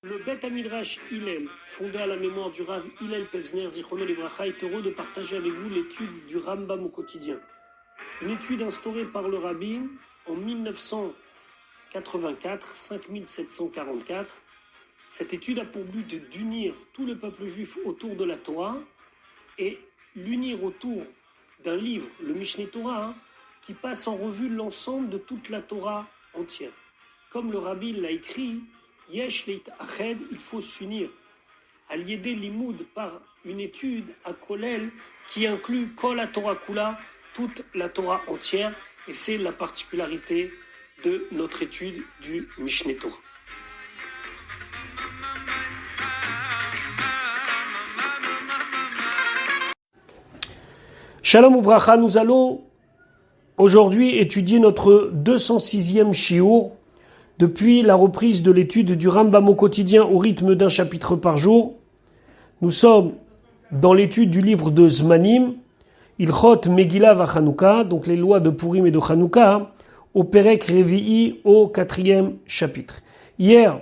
Le Bet Midrash Hillel, fondé à la mémoire du Rav Hillel Pevzner Zichrono Livracha, est heureux de partager avec vous l'étude du Rambam au quotidien. Une étude instaurée par le Rabbi en 1984, 5744. Cette étude a pour but d'unir tout le peuple juif autour de la Torah et l'unir autour d'un livre, le Mishneh Torah, qui passe en revue l'ensemble de toute la Torah entière. Comme le Rabbi l'a écrit, Yesh leit ached, il faut s'unir. Al-Yedé Limoud par une étude à Kolel qui inclut Kol la Torah Kula, toute la Torah entière, et c'est la particularité de notre étude du Mishneh Torah. Shalom Uvracha, nous allons aujourd'hui étudier notre 206e shiur depuis la reprise de l'étude du Rambam au quotidien au rythme d'un chapitre par jour. Nous sommes dans l'étude du livre de Zmanim, Ilchot Megillah va Chanukah, donc les lois de Purim et de Chanukah, au Perek Revi'i au 4e chapitre. Hier,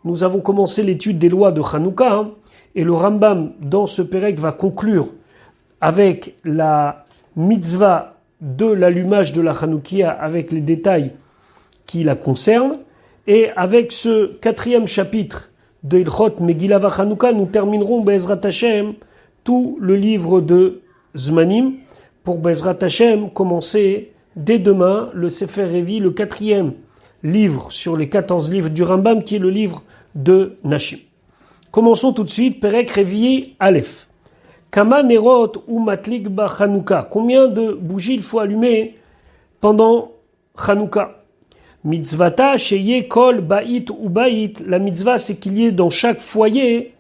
nous avons commencé l'étude des lois de Chanukah et le Rambam dans ce Perek va conclure avec la mitzvah de l'allumage de la Chanoukia avec les détails qui la concernent. Et avec ce 4e chapitre de Ilchot Megillah va Chanukah, nous terminerons Be'ezrat Hashem tout le livre de Zmanim pour Be'ezrat Hashem commencer dès demain le Sefer Revi, le 4e livre sur les 14 livres du Rambam qui est le livre de Nashim. Commençons tout de suite Perek Revi Aleph. Kama nerot ou matlik ba Chanukah. Combien de bougies il faut allumer pendant Chanukah? Mitzvata sheye kol ba'it ou ba'it. La mitzvah, c'est qu'il y ait dans chaque foyer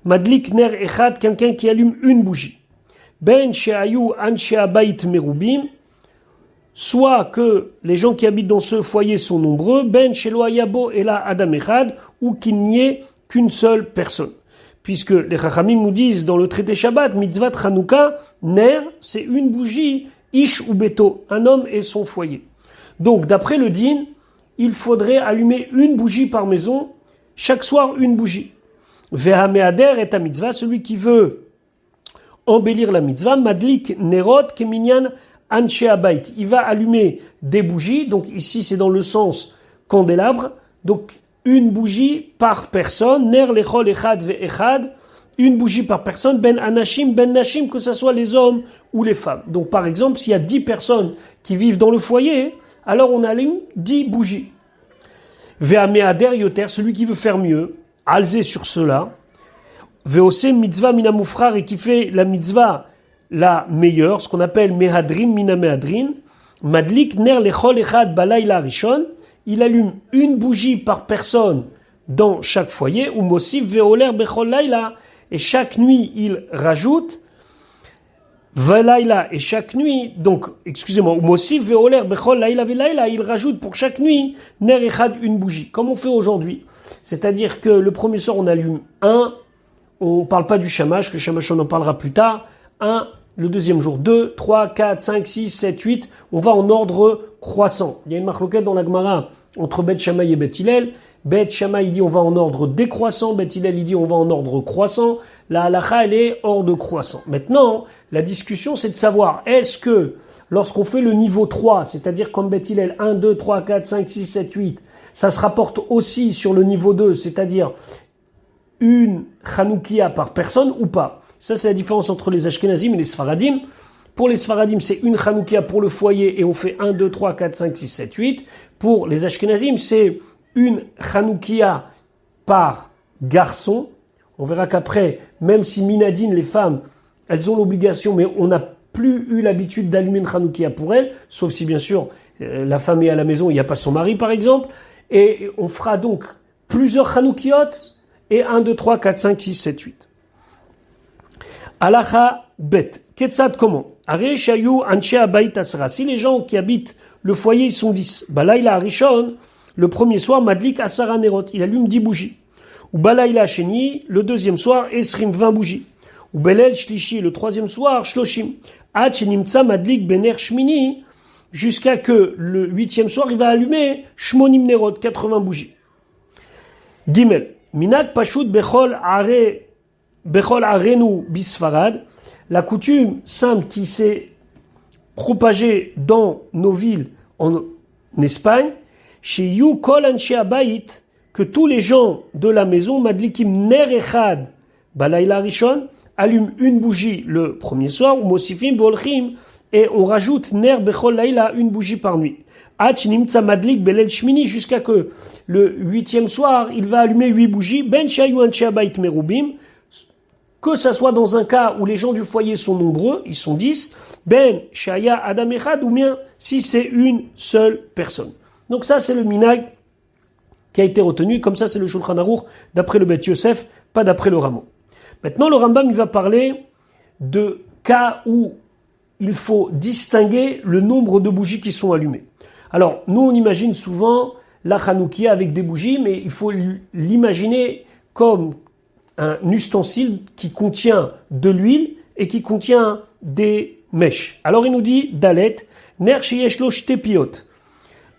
madlik ner echad, quelqu'un qui allume une bougie. Ben she'ayu anshe ba'it merubim. Soit que les gens qui habitent dans ce foyer sont nombreux. Ben shelo ayabo ela adam echad, ou qu'il n'y ait qu'une seule personne. Puisque les Chachamim nous disent dans le traité Shabbat, mitzvat Chanukah, ner, c'est une bougie, ish ou beto, un homme et son foyer. Donc, d'après le din, il faudrait allumer une bougie par maison, chaque soir une bougie. Vehameader est à mitzvah, celui qui veut embellir la mitzvah, madlik nerot keminyan anshe abayit. Il va allumer des bougies, donc ici c'est dans le sens candélabre, donc une bougie par personne, ner lechol echad ve echad, une bougie par personne, ben anashim, ben nashim, que ce soit les hommes ou les femmes. Donc par exemple, s'il y a 10 personnes qui vivent dans le foyer, alors on allume 10 bougies. Ve'ameader yoter, celui qui veut faire mieux, alzé sur cela, ve'ose mitzvah mina mufrar, et qui fait la mitzvah la meilleure, ce qu'on appelle mehadrin mina mehadrin, madlik ner lechol echad balayla rishon, il allume une bougie par personne dans chaque foyer, ou mosif veoler bechol laila, et chaque nuit il rajoute velayla, et chaque nuit, donc, excusez-moi, ou mosif veoler bechol laila velayla, il rajoute pour chaque nuit ner echad une bougie, comme on fait aujourd'hui. C'est-à-dire que le premier soir on allume un, on parle pas du shamash, le shamash on en parlera plus tard, un, le deuxième jour 2, 3, 4, 5, 6, 7, 8, on va en ordre croissant. Il y a une marloquette dans la Gemara entre Bet Shammai et Bet Hillel. Bet Shammai il dit on va en ordre décroissant, Bet Hillel il dit on va en ordre croissant. La halakha elle est ordre croissant. Maintenant, la discussion c'est de savoir est-ce que lorsqu'on fait le niveau 3, c'est-à-dire comme Bet Hillel 1, 2, 3, 4, 5, 6, 7, 8, ça se rapporte aussi sur le niveau 2, c'est-à-dire une Chanoukia par personne ou pas. Ça, c'est la différence entre les Ashkenazim et les Sfaradim. Pour les Sfaradim, c'est une Chanoukia pour le foyer et on fait 1, 2, 3, 4, 5, 6, 7, 8. Pour les Ashkenazim, c'est une Chanoukia par garçon. On verra qu'après, même si Minadine, les femmes, elles ont l'obligation, mais on n'a plus eu l'habitude d'allumer une Chanoukia pour elles, sauf si bien sûr la femme est à la maison, il n'y a pas son mari par exemple. Et on fera donc plusieurs Chanoukiot et 1, 2, 3, 4, 5, 6, 7, 8. Alacha bet. Ketzad comment? Are shayu anshe abayit asra. Si les gens qui habitent le foyer ils sont 10, balayla arishon, le premier soir madlik asara nerot, il allume 10 bougies. Ou balayla sheni, le deuxième soir esrim 20 bougies. Ou belel shlishi, le troisième soir shloshim. Ad shenimtsa madlik bener shmini, jusqu'à que le 8e soir il va allumer shmonim nerot, 80 bougies. Gimel. Minag Pashut Bechol Arenu Bisfarad, la coutume simple qui s'est propagée dans nos villes en Espagne, chez Yu Kol Anshe Abayit, que tous les gens de la maison, Madlikim Ner Echad Balayla Rishon, allument une bougie le premier soir, ou Mosifim Volchim, et on rajoute Ner Bechol Laila, une bougie par nuit. Nimtza Madlik Belel Shmini, jusqu'à que le 8e soir, il va allumer 8 bougies, Ben Shayu Anshe Abayit Merubim, que ça soit dans un cas où les gens du foyer sont nombreux, ils sont 10, Ben Shaya Adam Echad, ou bien si c'est une seule personne. Donc ça, c'est le minag qui a été retenu, comme ça c'est le Shulchan Aruch d'après le Beth Yosef, pas d'après le Ramo. Maintenant le Rambam il va parler de cas où il faut distinguer le nombre de bougies qui sont allumées. Alors nous on imagine souvent la Hanoukia avec des bougies, mais il faut l'imaginer comme un ustensile qui contient de l'huile et qui contient des mèches. Alors il nous dit Dalet, Ner sheyesh lo shte piot.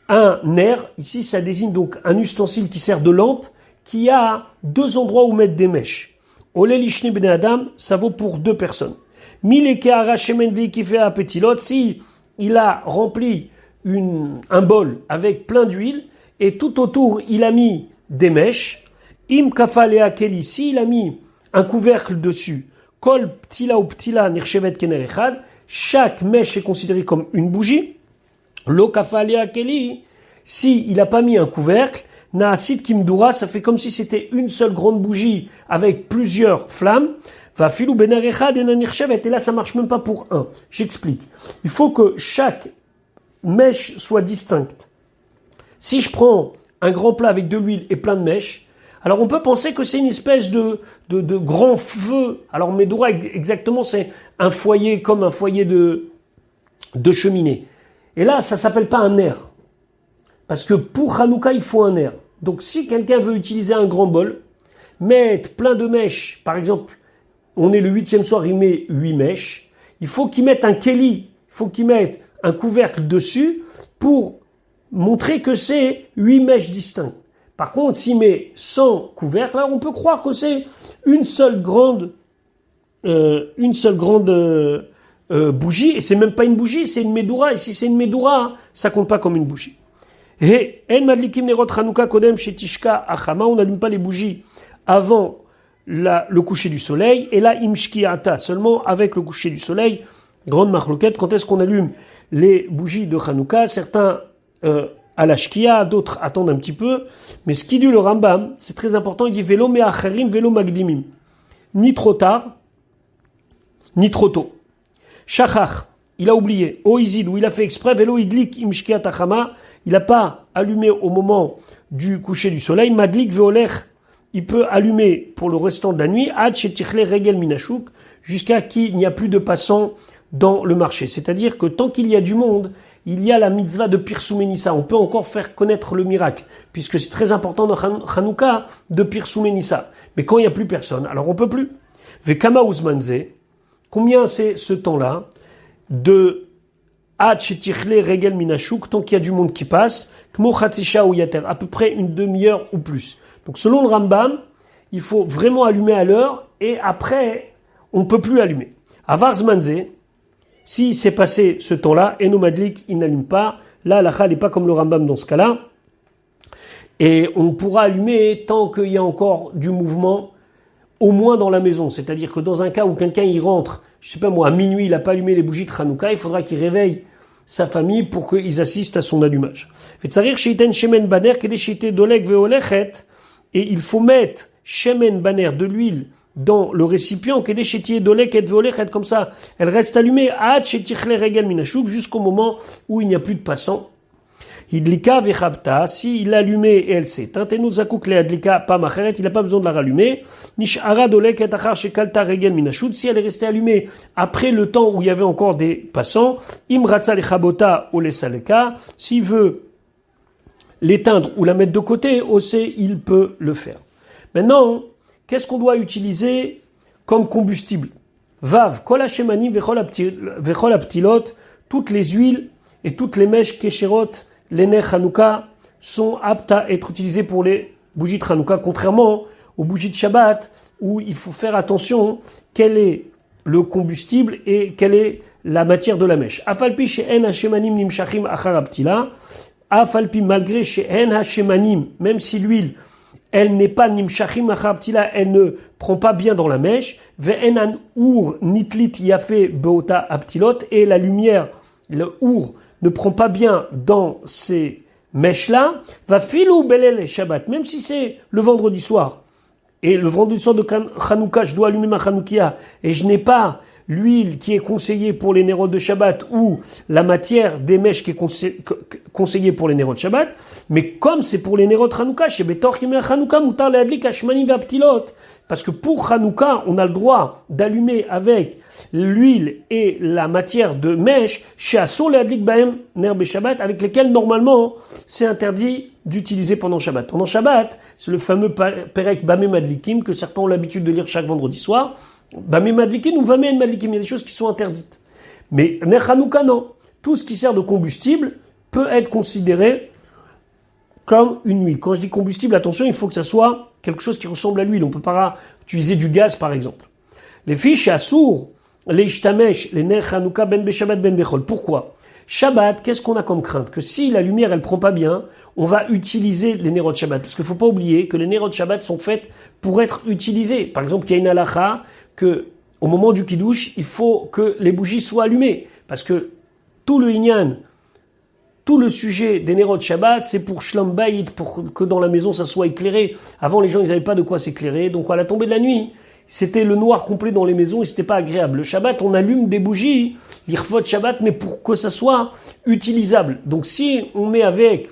Un ner, ici ça désigne donc un ustensile qui sert de lampe, qui a 2 endroits où mettre des mèches. Ole lishne bnei adam, ça vaut pour 2 personnes. Mileke ara shemen veikifea petilot, si il a rempli un bol avec plein d'huile, et tout autour il a mis des mèches, im kafalea keli, si il a mis un couvercle dessus, kol ptila ou ptila nirchevet kener echad, chaque mèche est considérée comme une bougie. Lo kafalea keli, si il a pas mis un couvercle, naasit kimdura, ça fait comme si c'était une seule grande bougie avec plusieurs flammes. Va filou bener echad et nanirchevet, et là ça marche même pas pour un. J'explique. Il faut que chaque mèche soit distincte. Si je prends un grand plat avec de l'huile et plein de mèches, alors on peut penser que c'est une espèce de grand feu. Alors Medora exactement c'est un foyer comme un foyer de cheminée. Et là, ça s'appelle pas un ner. Parce que pour Hanouka, il faut un ner. Donc si quelqu'un veut utiliser un grand bol, mettre plein de mèches, par exemple, on est le 8e soir, il met 8 mèches, il faut qu'il mette un keli, il faut qu'il mette un couvercle dessus pour montrer que c'est 8 mèches distinctes. Par contre, s'il met 100 couvercles, là, on peut croire que c'est une seule grande bougie, et c'est même pas une bougie, c'est une médoura, et si c'est une médoura, ça compte pas comme une bougie. Et on n'allume pas les bougies avant le coucher du soleil, et là, imshkiata, seulement avec le coucher du soleil, grande marloquette, quand est-ce qu'on allume les bougies de Hanouka? Certains à la shkia, d'autres attendent un petit peu, mais ce qui dit le Rambam, c'est très important, il dit vélo me'acharim, vélo magdimim, ni trop tard, ni trop tôt. Shachach, il a oublié. Oizid, où il a fait exprès. Velo idlik imshkiat achama, il n'a pas allumé au moment du coucher du soleil. Madlik veolech, il peut allumer pour le restant de la nuit. Ad shetichle regel minashuk, jusqu'à qu'il n'y a plus de passants dans le marché. C'est-à-dire que tant qu'il y a du monde, il y a la mitzvah de Pirsoumenissa. On peut encore faire connaître le miracle, puisque c'est très important dans Hanouka de Pirsoumenissa. Mais quand il n'y a plus personne, alors on peut plus. Vekama uzmanze, combien c'est ce temps-là de Ad shetichle regel minashuk, tant qu'il y a du monde qui passe, kmo chatzisha ou yater, à peu près une demi-heure ou plus. Donc selon le Rambam, il faut vraiment allumer à l'heure, et après, on ne peut plus allumer. Avar zmanze, si c'est passé ce temps-là, Eno Madlik, il n'allume pas. Là, la n'est pas comme le Rambam dans ce cas-là. Et on pourra allumer tant qu'il y a encore du mouvement, au moins dans la maison. C'est-à-dire que dans un cas où quelqu'un y rentre, je sais pas moi, à minuit, il n'a pas allumé les bougies de Hanouka, il faudra qu'il réveille sa famille pour qu'ils assistent à son allumage. Et il faut mettre shemen baner, de l'huile, dans le récipient, comme ça, elle reste allumée jusqu'au moment où il n'y a plus de passants. Hidlika vechabta, si il l'a allumée et elle s'éteint, il n'a pas besoin de la rallumer. Nishara doleket achar shekalta regel minashut, si elle est restée allumée après le temps où il y avait encore des passants, imratza lechabota ou lesaleka, s'il veut l'éteindre ou la mettre de côté, aussi il peut le faire. Maintenant, qu'est-ce qu'on doit utiliser comme combustible? Vav, kol hashemani vechol aptilot, toutes les huiles et toutes les mèches kesherot, les ner Hanouka, sont aptes à être utilisées pour les bougies de Hanouka, contrairement aux bougies de Shabbat où il faut faire attention quel est le combustible et quelle est la matière de la mèche. Afalpi she'en hashemanim nimshachim achar aptila. Afalpi malgré she'en hashemanim, même si l'huile elle n'est pas nimshachim achar aptila, elle ne prend pas bien dans la mèche. Ve'en an ur nitlit yafe beota aptilot, et la lumière, le ur ne prend pas bien dans ces mèches-là. Va filou belel Shabbat, même si c'est le vendredi soir. Et le vendredi soir de Hanouka, je dois allumer ma Hanoukia et je n'ai pas l'huile qui est conseillée pour les nérodes de Shabbat ou la matière des mèches qui est conseillée pour les nérodes de Shabbat. Mais comme c'est pour les nérodes Hanouka, chez Betor Yimei Hanouka, mutar leadlik hashmanim ve'aptilot. Parce que pour Hanouka, on a le droit d'allumer avec l'huile et la matière de mèche chez Asur leadlik bahem ner beShabbat, avec lesquelles normalement c'est interdit d'utiliser pendant Shabbat. Pendant Shabbat, c'est le fameux Perek Bameh Madlikim que certains ont l'habitude de lire chaque vendredi soir. Bameh Madlikim ou Bameh Madlikim, il y a des choses qui sont interdites. Mais Ner Hanouka, non. Tout ce qui sert de combustible peut être considéré comme une huile. Quand je dis combustible, attention, il faut que ça soit quelque chose qui ressemble à l'huile. On ne peut pas utiliser du gaz, par exemple. Les fiches Assour, les Ishtamesh, les Ner Hanouka ben Beshabbat ben Bechol. Pourquoi? Shabbat, qu'est-ce qu'on a comme crainte? Que si la lumière, elle prend pas bien, on va utiliser les nérodes Shabbat. Parce qu'il faut pas oublier que les nérodes Shabbat sont faites pour être utilisées. Par exemple, il y a une halakha que, au moment du kiddush, il faut que les bougies soient allumées. Parce que tout le inyan, tout le sujet des nérodes Shabbat, c'est pour shlam bayit, pour que dans la maison ça soit éclairé. Avant, les gens, ils n'avaient pas de quoi s'éclairer. Donc, à la tombée de la nuit, c'était le noir complet dans les maisons et c'était pas agréable. Le Shabbat, on allume des bougies, l'irfot Shabbat, mais pour que ça soit utilisable. Donc, si on met avec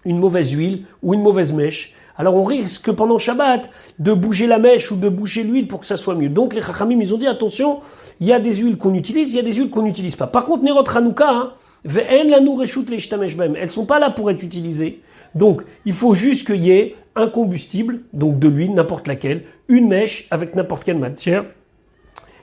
une mauvaise huile ou une mauvaise mèche, alors on risque pendant Shabbat de bouger la mèche ou de bouger l'huile pour que ça soit mieux. Donc, les Chachamim, ils ont dit, attention, il y a des huiles qu'on utilise, il y a des huiles qu'on n'utilise pas. Par contre, Nerot Hanouka, ve'en lanu reshut leishtamesh bahem, elles sont pas là pour être utilisées. Donc, il faut juste qu'il y ait un combustible, donc de l'huile, n'importe laquelle, une mèche avec n'importe quelle matière,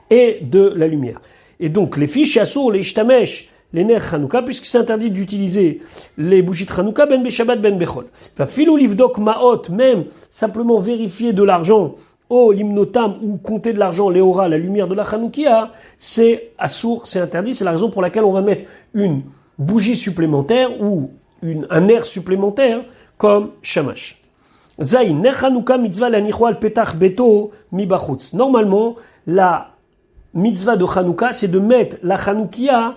et de la lumière. Et donc, les fiches assour, les ishtamesh, les ner Hanouka, puisque c'est interdit d'utiliser les bougies de Hanouka, ben Beshabbat, ben Bechol. Va filou livdok maot, même simplement vérifier de l'argent, l'hymnotam, ou compter de l'argent, l'éora, la lumière de la Hanoukia, c'est assour, c'est interdit, c'est la raison pour laquelle on va mettre une bougie supplémentaire ou un air supplémentaire comme shamash. Zayin, ner Hanouka mitzvah lanichwa al petach beto mi bachutz. Normalement, la mitzvah de Hanouka, c'est de mettre la Hanoukia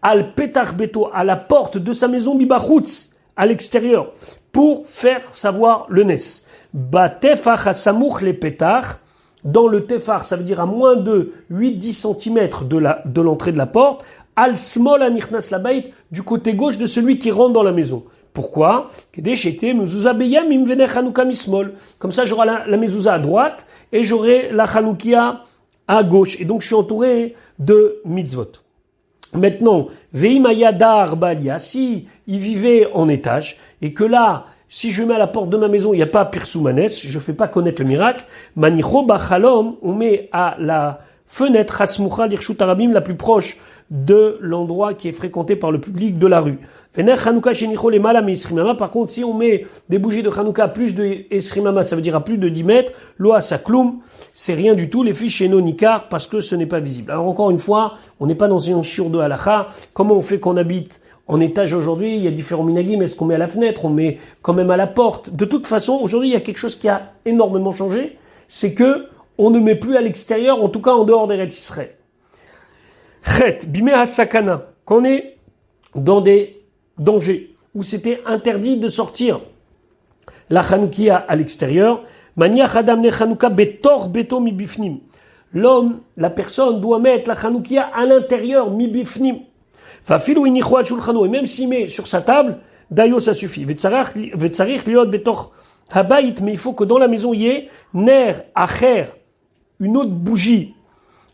al petach beto, à la porte de sa maison mi bachutz, à l'extérieur, pour faire savoir le nes. Ba tefach hasamouch le petach, dans le tefar, ça veut dire à moins de 8-10 cm de l'entrée de la porte, al smol anichnas labayit, du côté gauche de celui qui rentre dans la maison. Pourquoi? Comme ça, j'aurai la mezouza à droite et j'aurai la chanoukia à gauche. Et donc, je suis entouré de mitzvot. Maintenant, ve'imayadar balia, si il vivait en étage et que là, si je mets à la porte de ma maison, il n'y a pas pirsoumanes, je ne fais pas connaître le miracle, manicho bachalom, on met à la fenêtre hasmucha l'irshut arabim la plus proche de l'endroit qui est fréquenté par le public de la rue. Par contre, si on met des bougies de Hanouka plus de esrimama, ça veut dire à plus de 10 mètres, loa sakloum, c'est rien du tout, les fiches chez nikar, parce que ce n'est pas visible. Alors encore une fois, on n'est pas dans un shiur de halakha. Comment on fait qu'on habite en étage aujourd'hui? Il y a différents minagim. Est-ce qu'on met à la fenêtre? On met quand même à la porte. De toute façon, aujourd'hui, il y a quelque chose qui a énormément changé. C'est que on ne met plus à l'extérieur, en tout cas en dehors des Eretz Israël. Chet, bimé hasakana, qu'on est dans des dangers, où c'était interdit de sortir la Hanoukia à l'extérieur. Mania chadam ne Hanouka betor beto mi bifnim. L'homme, la personne doit mettre la Hanoukia à l'intérieur, mi bifnim. Fafilou inichwa shulchano, et même s'il met sur sa table, d'ailleurs ça suffit. Vetzarich liot betor habayit, mais il faut que dans la maison il y ait ner acher, une autre bougie,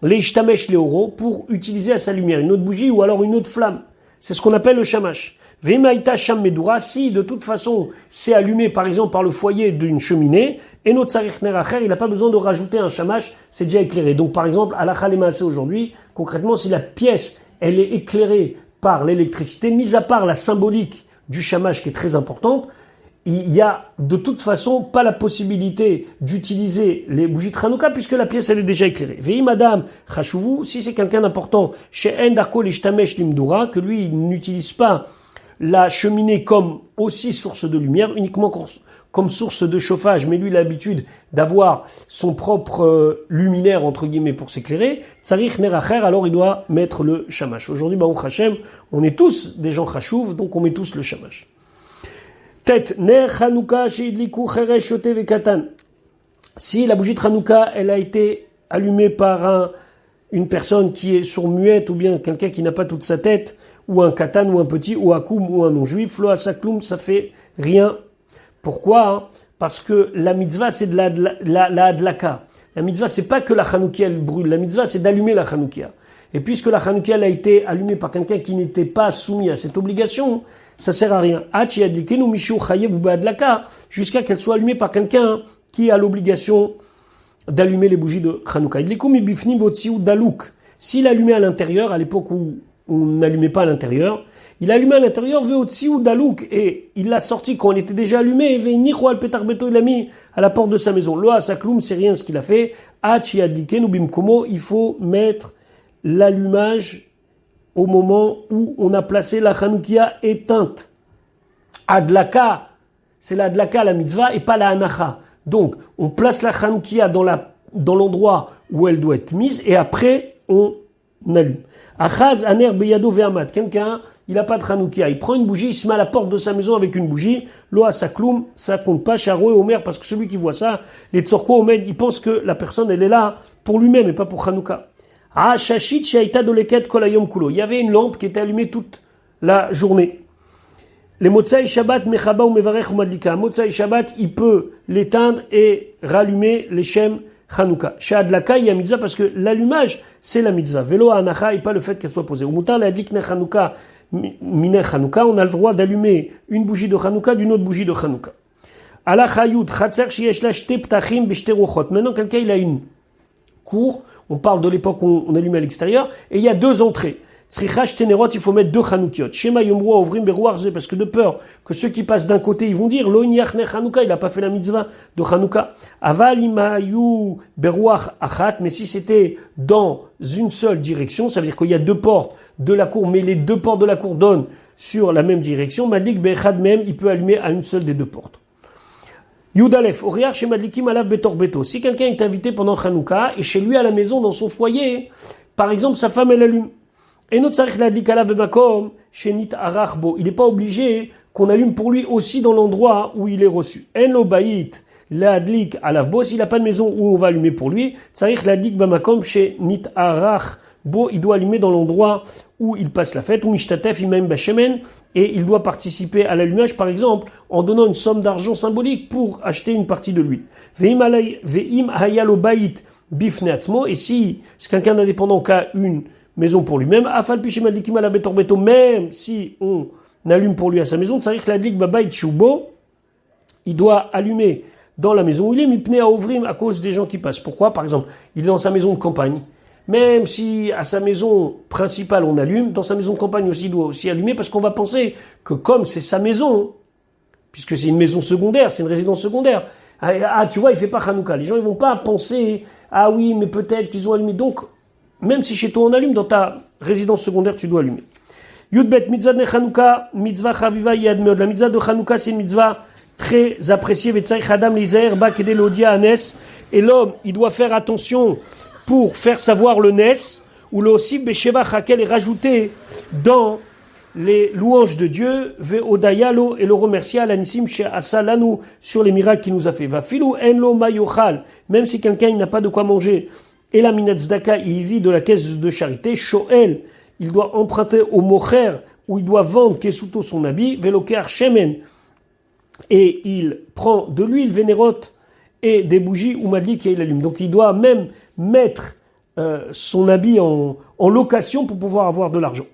les shtamesh leoro, pour utiliser à sa lumière, une autre bougie ou alors une autre flamme. C'est ce qu'on appelle le shamash. Vemaïta sham medura, si de toute façon c'est allumé par exemple par le foyer d'une cheminée, et notre sarich ner acher, il n'a pas besoin de rajouter un shamash, c'est déjà éclairé. Donc par exemple, à la Khalemase aujourd'hui, concrètement, si la pièce elle est éclairée par l'électricité, mis à part la symbolique du shamash qui est très importante, il y a de toute façon pas la possibilité d'utiliser les bougies de Hanouka puisque la pièce elle est déjà éclairée. Vei madame chashuvu, si c'est quelqu'un d'important, chez En Darko l'ishtamesh limdura, que lui il n'utilise pas la cheminée comme aussi source de lumière, uniquement comme source de chauffage, mais lui il a l'habitude d'avoir son propre luminaire entre guillemets pour s'éclairer, tsarich neracher, alors il doit mettre le shamash. Aujourd'hui, Baruch Hashem, on est tous des gens chashouv, donc on met tous le shamash. Tête, ner Hanouka sheidliku cheresh shote vekatan. Si la bougie de Hanouka, elle a été allumée par une personne qui est sourd-muette ou bien quelqu'un qui n'a pas toute sa tête, ou un katan ou un petit, ou un koum ou un non-juif, lo asakloum, ça fait rien. Pourquoi? Parce que la mitzvah, c'est de la adlaka. La mitzvah, c'est pas que la Hanoukia, elle brûle. La mitzvah, c'est d'allumer la Hanoukia. Et puisque la Hanoukia, elle a été allumée par quelqu'un qui n'était pas soumis à cette obligation, ça sert à rien. Jusqu'à qu'elle soit allumée par quelqu'un qui a l'obligation d'allumer les bougies de Hanouka. S'il allumait à l'intérieur, à l'époque où on n'allumait pas à l'intérieur, il allumait à l'intérieur, et il l'a sorti quand elle était déjà allumée, il l'a mis à la porte de sa maison. Loa sakloum, c'est rien ce qu'il a fait. Il faut mettre l'allumage au moment où on a placé la Hanoukia éteinte. Adlaka, c'est la Adlaka, la mitzvah, et pas la Hanacha. Donc, on place la Hanoukia dans l'endroit où elle doit être mise, et après, on allume. Achaz, aner, beyado, ve'amat. Quelqu'un, il n'a pas de Hanoukia. Il prend une bougie, il se met à la porte de sa maison avec une bougie. Loa sakloum, ça compte pas. Charo et Omer, parce que celui qui voit ça, les tzorko Omed, il pense que la personne, elle est là pour lui-même et pas pour Hanouka. Ah, shashit, shaita doleket kolayom kulo. Il y avait une lampe qui était allumée toute la journée. Les Motsai Shabbat, Mechaba ou Mevarech ou Madlika. Motsai Shabbat, il peut l'éteindre et rallumer les Shem Hanouka. Chez Adlaka, il y a mitzvah parce que l'allumage, c'est la mitzvah. Velo Anacha et pas le fait qu'elle soit posée. Ou Moutar la Adlik ne Hanouka, Mine Hanouka, on a le droit d'allumer une bougie de Hanouka d'une autre bougie de Hanouka. Ala Chayut, Chatzer Shiesh la Shte Ptachim Beshte Rochot. Maintenant, quelqu'un, il a une cour. On parle de l'époque où on allumait à l'extérieur. Et il y a deux entrées. Tzrichash tenerot, il faut mettre deux chanoukiot. Shema yomroa ovrim berouarze, parce que de peur que ceux qui passent d'un côté, ils vont dire, lo inyachne chanouka, il n'a pas fait la mitzvah de chanouka. Aval imayu berouach achat, mais si c'était dans une seule direction, ça veut dire qu'il y a deux portes de la cour, mais les deux portes de la cour donnent sur la même direction, madik bechad même, il peut allumer à une seule des deux portes. Yudalef, oriar chez madlikim alav betor beto. Si quelqu'un est invité pendant chanouka, et chez lui à la maison, dans son foyer, par exemple, sa femme, elle allume. Et notre sarich l'adlik alav bemakom shenit arachbo. Il n'est pas obligé qu'on allume pour lui aussi dans l'endroit où il est reçu. En lo baït l'adlik alav bo. S'il n'a pas de maison où on va allumer pour lui, sarich l'adlik bemakom shenit arachbo. Il doit allumer dans l'endroit où il passe la fête, ou mishtatef imaim bashemen, et il doit participer à l'allumage, par exemple, en donnant une somme d'argent symbolique pour acheter une partie de lui. Ve'im hayalo baït bifne atzmo. Et si c'est quelqu'un d'indépendant qui a une maison pour lui-même, afal piché madlikim ala betor beto, même si on allume pour lui à sa maison, sarich l'adlik babayit shubo, il doit allumer dans la maison où il est, mipne à ouvrim, à cause des gens qui passent. Pourquoi? Par exemple, il est dans sa maison de campagne. Même si à sa maison principale on allume, dans sa maison de campagne aussi, il doit aussi allumer, parce qu'on va penser que comme c'est sa maison, puisque c'est une maison secondaire, c'est une résidence secondaire, ah tu vois, il fait pas Hanouka. Les gens ils vont pas penser, ah oui, mais peut-être qu'ils ont allumé. Donc, même si chez toi on allume, dans ta résidence secondaire, tu dois allumer. Yudbet, mitzvah de Hanouka, mitzvah chaviva yadmeod. La mitzvah de Hanouka, c'est une mitzvah très appréciée. Vetzaï chadam lizer, ba kede lodia anes. Et l'homme, il doit faire attention pour faire savoir le nes, ou le aussi besheva chakel est rajouté dans les louanges de Dieu, ve'odayalo, et le remercier à l'anissim chez Asalanu sur les miracles qu'il nous a fait. Va filou enlo mayochal, même si quelqu'un n'a pas de quoi manger, et la minazdaka, il vit de la caisse de charité, shoel, il doit emprunter au mocher, où il doit vendre kesuto son habit, veloker shemen, et il prend de l'huile vénérote et des bougies ou madlik et il allume. Donc il doit même mettre son habit en location pour pouvoir avoir de l'argent.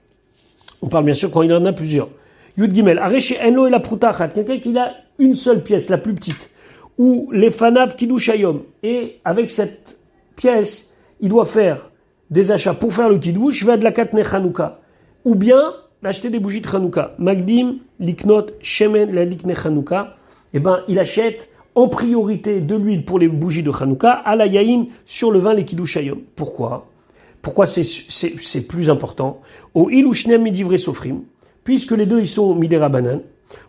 On parle bien sûr quand il en a plusieurs. Yud Gimel, Areche Enlo et la Prutachat, quelqu'un qui a une seule pièce, la plus petite, ou les Fanav Kiddushayom, et avec cette pièce, il doit faire des achats pour faire le Kiddush, va de la Katne Chanouka, ou bien d'acheter des bougies de Chanouka. Magdim, Liknot, Shemen, la Likne Chanouka, eh ben, il achète en priorité de l'huile pour les bougies de Hanouka, à la yaïn sur le vin les kiddush hayom. Pourquoi c'est plus important? Au il ou shnem midivre sofrim, puisque les deux ils sont midera banan.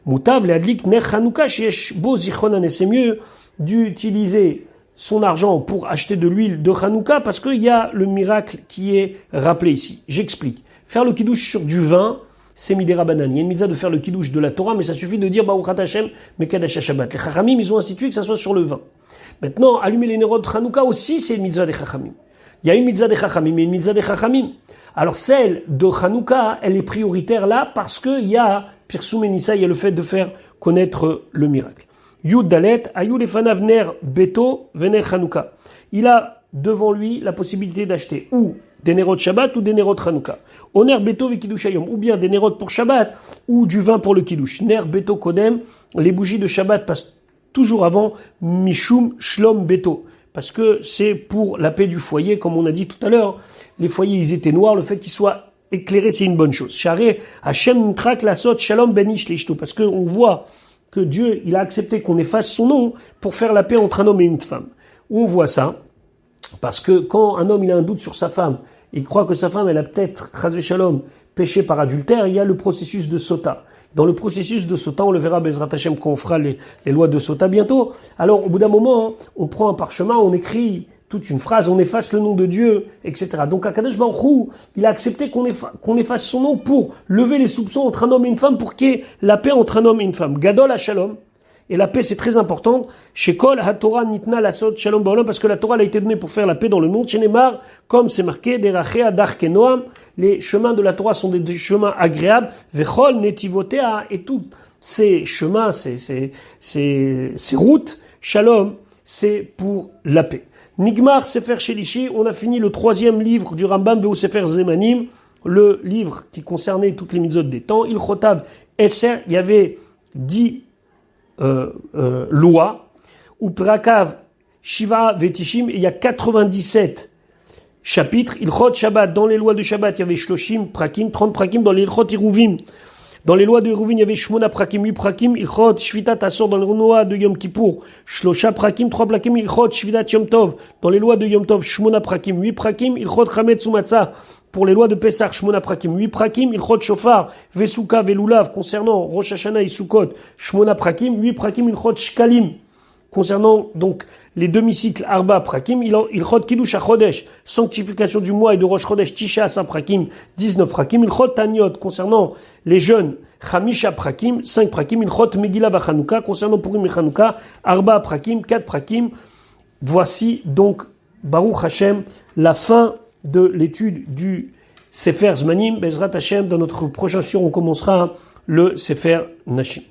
Moutav le adlik ner Hanouka sheyesh bo zichronan, c'est mieux d'utiliser son argent pour acheter de l'huile de Hanouka parce qu'il y a le miracle qui est rappelé ici. J'explique. Faire le kiddush sur du vin, c'est midera banan. Il y a une mitzvah de faire le kiddush de la Torah, mais ça suffit de dire Baruch Hashem mekadesh Shabbat. Les Chachamim, ils ont institué que ça soit sur le vin. Maintenant, allumer les nérodes de Hanouka aussi, c'est une mitzvah des Chachamim. Il y a une mitzvah des Chachamim et une mitzvah des Chachamim. Alors celle de Hanouka, elle est prioritaire là parce qu'il y a Pirsum et Nissa, il y a le fait de faire connaître le miracle. Yud Dalet, Ayud Efanav Ner Beto Vener Hanouka. Il a devant lui la possibilité d'acheter ou des nérodes Shabbat ou des nérodes Hanouka. Au Ner Beto ve Kiddush Hayom, ou bien des nérodes pour Shabbat ou du vin pour le Kiddush. Ner Beto Kodem, les bougies de Shabbat passent toujours avant Mishum Shlom Beto. Parce que c'est pour la paix du foyer, comme on a dit tout à l'heure. Les foyers, ils étaient noirs, le fait qu'ils soient éclairés, c'est une bonne chose. Charé, Hashem Trak Lasot Shalom Ben Ish Leishto. Parce qu'on voit que Dieu, il a accepté qu'on efface son nom pour faire la paix entre un homme et une femme. Où on voit ça? Parce que quand un homme, il a un doute sur sa femme, il croit que sa femme, elle a peut-être, Chazé Shalom, péché par adultère, il y a le processus de Sota. Dans le processus de Sota, on le verra, Bezrat Hashem, quand on fera les lois de Sota bientôt. Alors, au bout d'un moment, on prend un parchemin, on écrit toute une phrase, on efface le nom de Dieu, etc. Donc, Akadosh Baruch Hu, il a accepté qu'on efface son nom pour lever les soupçons entre un homme et une femme, pour qu'il y ait la paix entre un homme et une femme. Gadol HaShalom. Et la paix, c'est très important. Shekol HaTorah Nitna Lasot Shalom Ba'olam, parce que la Torah, elle a été donnée pour faire la paix dans le monde. Shenemar, comme c'est marqué, Derachei Adar Kenoam, les chemins de la Torah sont des chemins agréables. Vechol Netivotea, et tous ces chemins, ces routes, Shalom, c'est pour la paix. Nigmar Sefer Shelishi, on a fini le 3e livre du Rambam, Beu Sefer Zemanim, le livre qui concernait toutes les mitzvot des temps. Il Chotav Esser, il y avait 10 loi, ou Prakav Shiva Vetishim, il y a 97 chapitres. Ilchot Shabbat, dans les lois de Shabbat, il y avait Shloshim Prakim, 30 Prakim, dans les Ilchot Iruvim. Dans les lois de Iruvim, il y avait Shmona Prakim, 8 Prakim, Ilchot Shvita Tassor, dans les lois de Yom Kippour, Shlosha Prakim, 3 Prakim, Ilchot Shvita Yom Tov, dans les lois de Yom Tov, Shmona Prakim, 8 Prakim, Ilchot Chametz Umatzah, pour les lois de Pessah, Shmona Prakim, 8 Prakim, Ilchot Shofar, Vesuka, Velulav, concernant Rosh Hashanah et Sukkot, Shmona Prakim, 8 Prakim, Ilchot Shkalim, concernant donc les demi-cycles Arba Prakim, Ilchot Kiddush HaChodesh, sanctification du mois et de Rosh Chodesh Tisha Sa Prakim, 19 Prakim, Ilchot Taniot, concernant les jeunes, Chamisha Prakim, 5 Prakim, Ilchot Megillah Vachanouka, concernant Purim et Chanouka, Arba Prakim, 4 Prakim. Voici donc, Baruch Hashem, la fin de l'étude du Sefer Zmanim. Bezrat Hashem, dans notre prochain shiur, on commencera le Sefer Nashim.